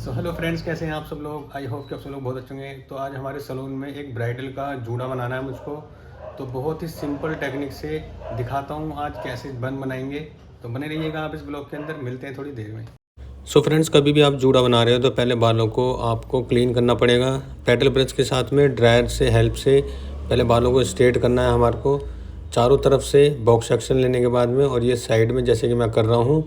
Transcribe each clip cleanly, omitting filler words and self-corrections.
Hello friends, कैसे हैं आप सब लोग। आई होप कि आप सब लोग बहुत अच्छे होंगे। तो आज हमारे सलून में एक ब्राइडल का जूड़ा बनाना है मुझको। तो बहुत ही सिंपल टेक्निक से दिखाता हूँ आज कैसे बन बनाएंगे। तो बने रहिएगा आप इस ब्लॉग के अंदर, मिलते हैं थोड़ी देर में। फ्रेंड्स, कभी भी आप जूड़ा बना रहे हो तो पहले बालों को आपको क्लीन करना पड़ेगा। पेडल ब्रश के साथ में ड्रायर से हेल्प से पहले बालों को स्ट्रेट करना है हमारे को, चारों तरफ से बॉक्स सेक्शन लेने के बाद में, और ये साइड में जैसे कि मैं कर रहा हूँ।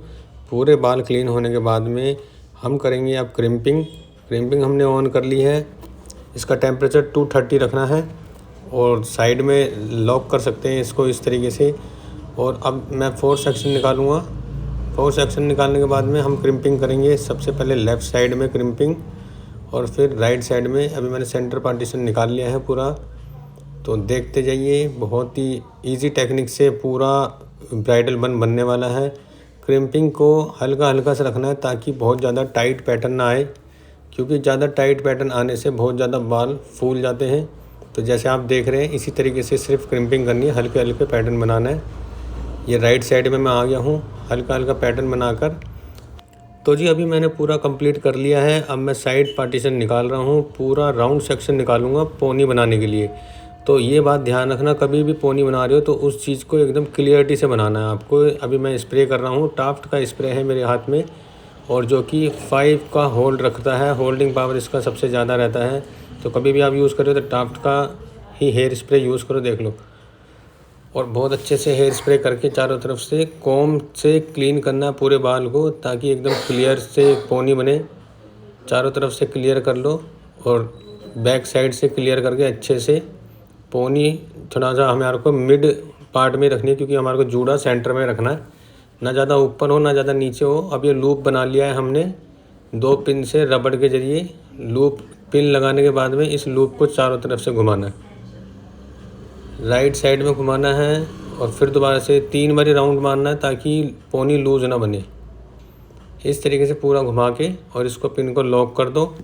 पूरे बाल क्लीन होने के बाद में हम करेंगे अब क्रिम्पिंग हमने ऑन कर ली है। इसका टेम्परेचर 230 रखना है और साइड में लॉक कर सकते हैं इसको इस तरीके से। और अब मैं 4 सेक्शन निकालूँगा। 4 सेक्शन निकालने के बाद में हम क्रिम्पिंग करेंगे। सबसे पहले लेफ़्ट साइड में क्रिम्पिंग और फिर राइट साइड में। अभी मैंने सेंटर पार्टीशन निकाल लिया है पूरा। तो देखते जाइए, बहुत ही इजी टेक्निक से पूरा ब्राइडल बनने वाला है। क्रिम्पिंग को हल्का हल्का से रखना है ताकि बहुत ज़्यादा टाइट पैटर्न ना आए, क्योंकि ज़्यादा टाइट पैटर्न आने से बहुत ज़्यादा बाल फूल जाते हैं। तो जैसे आप देख रहे हैं इसी तरीके से सिर्फ क्रिम्पिंग करनी है, हल्के हल्के पैटर्न बनाना है। ये राइट साइड में मैं आ गया हूँ हल्का हल्का पैटर्न बनाकर। तो जी अभी मैंने पूरा कंप्लीट कर लिया है। अब मैं साइड पार्टीशन निकाल रहा हूँ, पूरा राउंड सेक्शन निकालूंगा पोनी बनाने के लिए। तो ये बात ध्यान रखना, कभी भी पोनी बना रहे हो तो उस चीज़ को एकदम क्लियरिटी से बनाना है आपको। अभी मैं स्प्रे कर रहा हूँ, टाफ्ट का स्प्रे है मेरे हाथ में, और जो कि 5 का होल्ड रखता है। होल्डिंग पावर इसका सबसे ज़्यादा रहता है। तो कभी भी आप यूज़ करो तो टाफ्ट का ही हेयर स्प्रे यूज़ करो, देख लो। और बहुत अच्छे से हेयर स्प्रे करके चारों तरफ से कॉम्ब से क्लीन करना है पूरे बाल को, ताकि एकदम क्लियर से पोनी बने। चारों तरफ से क्लियर कर लो और बैक साइड से क्लियर करके अच्छे से पोनी थोड़ा सा हमारे को मिड पार्ट में रखनी है, क्योंकि हमारे को जूड़ा सेंटर में रखना है, ना ज़्यादा ऊपर हो ना ज़्यादा नीचे हो। अब ये लूप बना लिया है हमने 2 पिन से, रबड़ के ज़रिए लूप पिन लगाने के बाद में इस लूप को चारों तरफ से घुमाना है, राइट साइड में घुमाना है और फिर दोबारा से 3 बारी राउंड मारना है ताकि पोनी लूज ना बने। इस तरीके से पूरा घुमा के और इसको पिन को लॉक कर दो।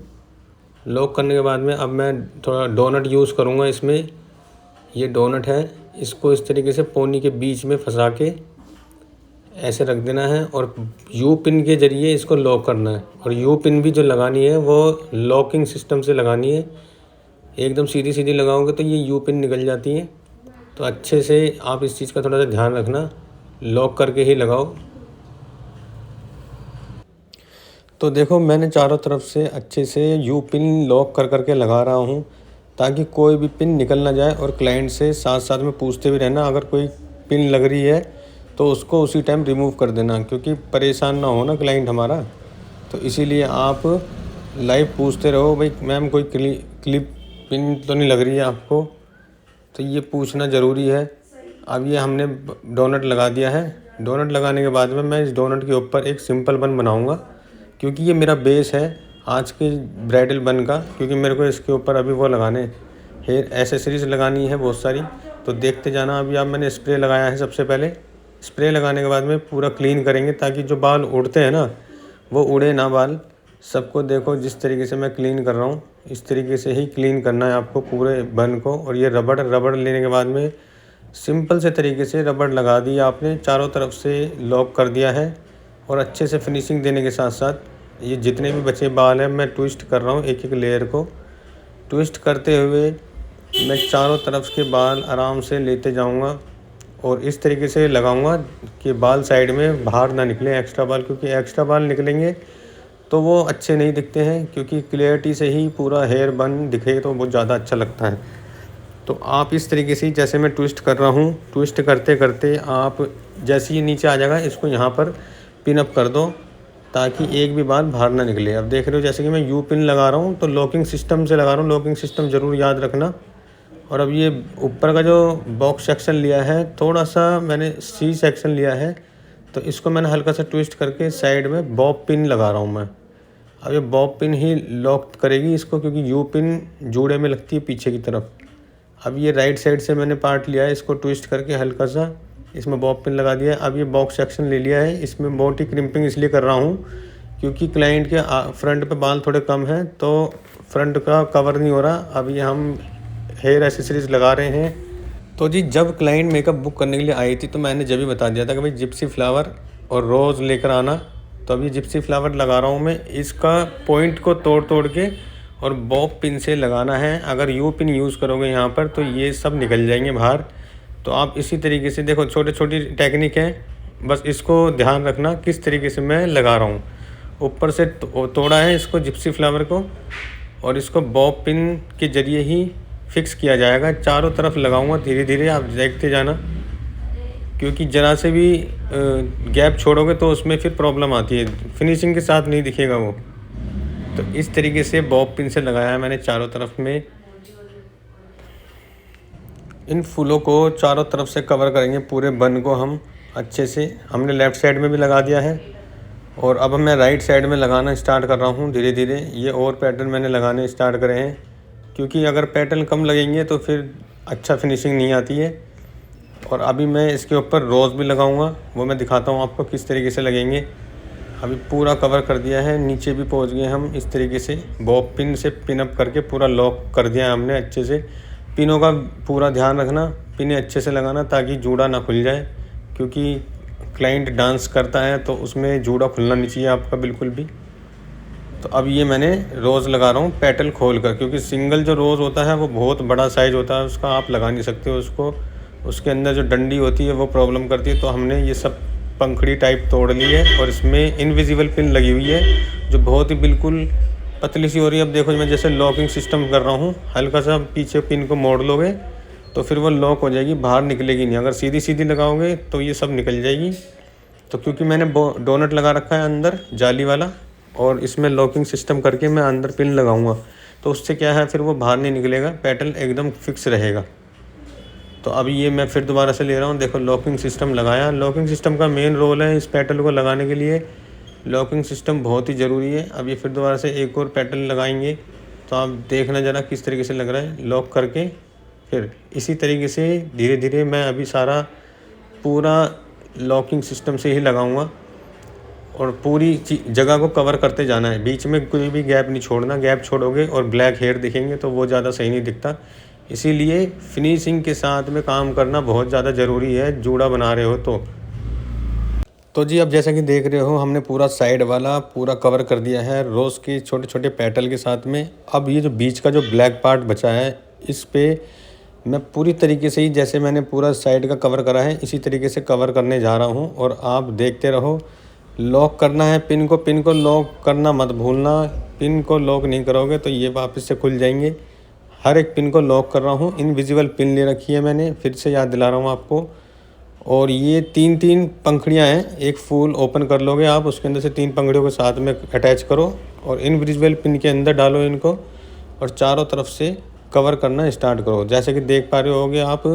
लॉक करने के बाद में अब मैं थोड़ा डोनट यूज़ करूँगा इसमें। ये डोनट है, इसको इस तरीके से पोनी के बीच में फंसा के ऐसे रख देना है और यू पिन के ज़रिए इसको लॉक करना है। और यू पिन भी जो लगानी है वो लॉकिंग सिस्टम से लगानी है। एकदम सीधी सीधी लगाओगे तो ये यू पिन निकल जाती है। तो अच्छे से आप इस चीज़ का थोड़ा सा ध्यान रखना, लॉक करके ही लगाओ। तो देखो मैंने चारों तरफ से अच्छे से यू पिन लॉक कर करके लगा रहा हूँ, ताकि कोई भी पिन निकल ना जाए। और क्लाइंट से साथ साथ में पूछते भी रहना, अगर कोई पिन लग रही है तो उसको उसी टाइम रिमूव कर देना, क्योंकि परेशान ना हो ना क्लाइंट हमारा। तो इसीलिए आप लाइव पूछते रहो, भाई मैम कोई क्लिप पिन तो नहीं लग रही है आपको, तो ये पूछना ज़रूरी है। अब ये हमने डोनट लगा दिया है। डोनट लगाने के बाद में मैं इस डोनट के ऊपर एक सिंपल बन बनाऊँगा, क्योंकि ये मेरा बेस है आज के ब्राइडल बन का। क्योंकि मेरे को इसके ऊपर अभी वो लगाने हेयर एसेसरीज लगानी है बहुत सारी। तो देखते जाना। अभी आप मैंने स्प्रे लगाया है। सबसे पहले स्प्रे लगाने के बाद में पूरा क्लीन करेंगे, ताकि जो बाल उड़ते हैं ना वो उड़े ना बाल। सबको देखो जिस तरीके से मैं क्लीन कर रहा हूँ, इस तरीके से ही क्लीन करना है आपको पूरे बन को। और ये रबड़ लेने के बाद में सिंपल से तरीके से रबड़ लगा दी आपने, चारों तरफ से लॉक कर दिया है। और अच्छे से फिनिशिंग देने के साथ साथ ये जितने भी बचे बाल हैं मैं ट्विस्ट कर रहा हूँ, एक एक लेयर को ट्विस्ट करते हुए मैं चारों तरफ के बाल आराम से लेते जाऊँगा। और इस तरीके से लगाऊंगा कि बाल साइड में बाहर ना निकले एक्स्ट्रा बाल, क्योंकि एक्स्ट्रा बाल निकलेंगे तो वो अच्छे नहीं दिखते हैं। क्योंकि क्लियरिटी से ही पूरा हेयर बन दिखे तो बहुत ज़्यादा अच्छा लगता है। तो आप इस तरीके से जैसे मैं ट्विस्ट कर रहा हूँ, ट्विस्ट करते करते आप जैसे ही नीचे आ जाएगा इसको यहाँ पर पिन अप कर दो, ताकि एक भी बाल बाहर ना निकले। अब देख रहे हो जैसे कि मैं यू पिन लगा रहा हूँ तो लॉकिंग सिस्टम से लगा रहा हूँ, लॉकिंग सिस्टम ज़रूर याद रखना। और अब ये ऊपर का जो बॉक्स सेक्शन लिया है, थोड़ा सा मैंने सी सेक्शन लिया है, तो इसको मैंने हल्का सा ट्विस्ट करके साइड में बॉब पिन लगा रहा हूँ मैं। अब ये बॉब पिन ही लॉक करेगी इसको, क्योंकि यू पिन जूड़े में लगती है पीछे की तरफ। अब ये राइट साइड से मैंने पार्ट लिया है, इसको ट्विस्ट करके हल्का सा इसमें बॉब पिन लगा दिया है। अब ये बॉक्स सेक्शन ले लिया है, इसमें मोटी क्रिम्पिंग इसलिए कर रहा हूँ क्योंकि क्लाइंट के फ्रंट पे बाल थोड़े कम हैं, तो फ्रंट का कवर नहीं हो रहा। अभी हम हेयर एसेसरीज लगा रहे हैं। तो जी जब क्लाइंट मेकअप बुक करने के लिए आई थी तो मैंने जब भी बता दिया था कि भाई जिप्सी फ्लावर और रोज़ लेकर आना, तो अभी जिप्सी फ्लावर लगा रहा हूँ मैं। इसका पॉइंट को तोड़ तोड़ के और बॉब पिन से लगाना है। अगर यू पिन यूज़ करोगे यहाँ पर तो ये सब निकल जाएंगे बाहर। तो आप इसी तरीके से देखो, छोटी छोटी टेक्निक है, बस इसको ध्यान रखना किस तरीके से मैं लगा रहा हूँ। ऊपर से तोड़ा है इसको, जिप्सी फ्लावर को, और इसको बॉब पिन के ज़रिए ही फिक्स किया जाएगा। चारों तरफ लगाऊंगा धीरे धीरे, आप देखते जाना, क्योंकि ज़रा से भी गैप छोड़ोगे तो उसमें फिर प्रॉब्लम आती है, फिनिशिंग के साथ नहीं दिखेगा वो। तो इस तरीके से बॉब पिन से लगाया है मैंने चारों तरफ में। इन फूलों को चारों तरफ से कवर करेंगे, पूरे बन को हम अच्छे से। हमने लेफ़्ट साइड में भी लगा दिया है और अब मैं राइट साइड में लगाना स्टार्ट कर रहा हूँ धीरे धीरे। ये और पैटर्न मैंने लगाने स्टार्ट करे हैं, क्योंकि अगर पैटर्न कम लगेंगे तो फिर अच्छा फिनिशिंग नहीं आती है। और अभी मैं इसके ऊपर रोज़ भी लगाऊंगा, वो मैं दिखाता हूँ आपको किस तरीके से लगेंगे। अभी पूरा कवर कर दिया है, नीचे भी पहुँच गए हम। इस तरीके से बॉब पिन से पिन अप करके पूरा लॉक कर दिया है हमने अच्छे से। पिनों का पूरा ध्यान रखना, पिनें अच्छे से लगाना ताकि जूड़ा ना खुल जाए, क्योंकि क्लाइंट डांस करता है तो उसमें जूड़ा खुलना नहीं चाहिए आपका बिल्कुल भी। तो अब ये मैंने रोज़ लगा रहा हूँ पेटल खोल कर, क्योंकि सिंगल जो रोज़ होता है वो बहुत बड़ा साइज़ होता है उसका, आप लगा नहीं सकते उसको। उसके अंदर जो डंडी होती है वो प्रॉब्लम करती है। तो हमने ये सब पंखड़ी टाइप तोड़ ली है और इसमें इनविजिबल पिन लगी हुई है जो बहुत ही बिल्कुल पतली सी हो रही है। अब देखो मैं जैसे लॉकिंग सिस्टम कर रहा हूँ, हल्का सा पीछे पिन को मोड़ लोगे तो फिर वो लॉक हो जाएगी, बाहर निकलेगी नहीं। अगर सीधी सीधी लगाओगे तो ये सब निकल जाएगी। तो क्योंकि मैंने डोनट लगा रखा है अंदर जाली वाला, और इसमें लॉकिंग सिस्टम करके मैं अंदर पिन लगाऊंगा, तो उससे क्या है फिर वो बाहर नहीं निकलेगा, पैटर्न एकदम फिक्स रहेगा। तो अभी ये मैं फिर दोबारा से ले रहा हूँ। देखो लॉकिंग सिस्टम लगाया। लॉकिंग सिस्टम का मेन रोल है इस पैटर्न को लगाने के लिए, लॉकिंग सिस्टम बहुत ही ज़रूरी है। अब ये फिर दोबारा से एक और पैटर्न लगाएंगे, तो आप देखना ज़रा किस तरीके से लग रहा है लॉक करके। फिर इसी तरीके से धीरे धीरे मैं अभी सारा पूरा लॉकिंग सिस्टम से ही लगाऊंगा और पूरी जगह को कवर करते जाना है। बीच में कोई भी गैप नहीं छोड़ना, गैप छोड़ोगे और ब्लैक हेयर दिखेंगे तो वो ज़्यादा सही नहीं दिखता। इसीलिए फिनिशिंग के साथ में काम करना बहुत ज़्यादा ज़रूरी है, जूड़ा बना रहे हो तो जी अब जैसा कि देख रहे हो हमने पूरा साइड वाला पूरा कवर कर दिया है रोज़ के छोटे छोटे पेटल के साथ में। अब ये जो बीच का जो ब्लैक पार्ट बचा है, इस पे मैं पूरी तरीके से ही जैसे मैंने पूरा साइड का कवर करा है इसी तरीके से कवर करने जा रहा हूँ। और आप देखते रहो, लॉक करना है पिन को लॉक करना मत भूलना। पिन को लॉक नहीं करोगे तो ये वापस से खुल जाएंगे। हर एक पिन को लॉक कर रहा हूँ। इनविजिबल पिन ले रखी है मैंने, फिर से याद दिला रहा हूँ आपको। और ये तीन तीन पंखड़ियाँ हैं, एक फूल ओपन कर लोगे आप, उसके अंदर से तीन पंखड़ियों के साथ में अटैच करो और इनविजिबल पिन के अंदर डालो इनको और चारों तरफ से कवर करना स्टार्ट करो। जैसे कि देख पा रहे होगे आप,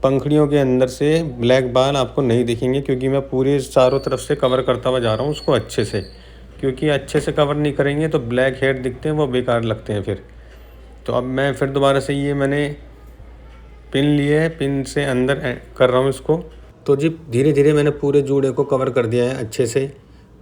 पंखड़ियों के अंदर से ब्लैक बाल आपको नहीं दिखेंगे, क्योंकि मैं पूरे चारों तरफ से कवर करता हुआ जा रहा हूँ उसको अच्छे से। क्योंकि अच्छे से कवर नहीं करेंगे तो ब्लैक हेड दिखते हैं, वो बेकार लगते हैं फिर। तो अब मैं फिर दोबारा से ये मैंने पिन लिए है, पिन से अंदर कर रहा हूँ इसको। तो जी धीरे धीरे मैंने पूरे जूड़े को कवर कर दिया है अच्छे से।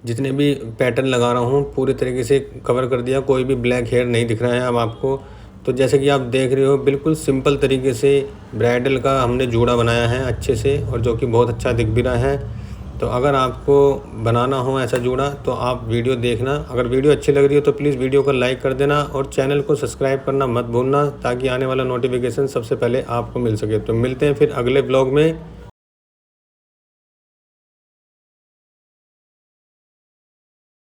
जितने भी पैटर्न लगा रहा हूँ पूरे तरीके से कवर कर दिया, कोई भी ब्लैक हेयर नहीं दिख रहा है अब आपको। तो जैसे कि आप देख रहे हो बिल्कुल सिंपल तरीके से ब्राइडल का हमने जूड़ा बनाया है अच्छे से, और जो कि बहुत अच्छा दिख भी रहा है। तो अगर आपको बनाना हो ऐसा जूड़ा तो आप वीडियो देखना। अगर वीडियो अच्छी लग रही हो तो प्लीज़ वीडियो को लाइक कर देना और चैनल को सब्सक्राइब करना मत भूलना, ताकि आने वाला नोटिफिकेशन सबसे पहले आपको मिल सके। तो मिलते हैं फिर अगले ब्लॉग में।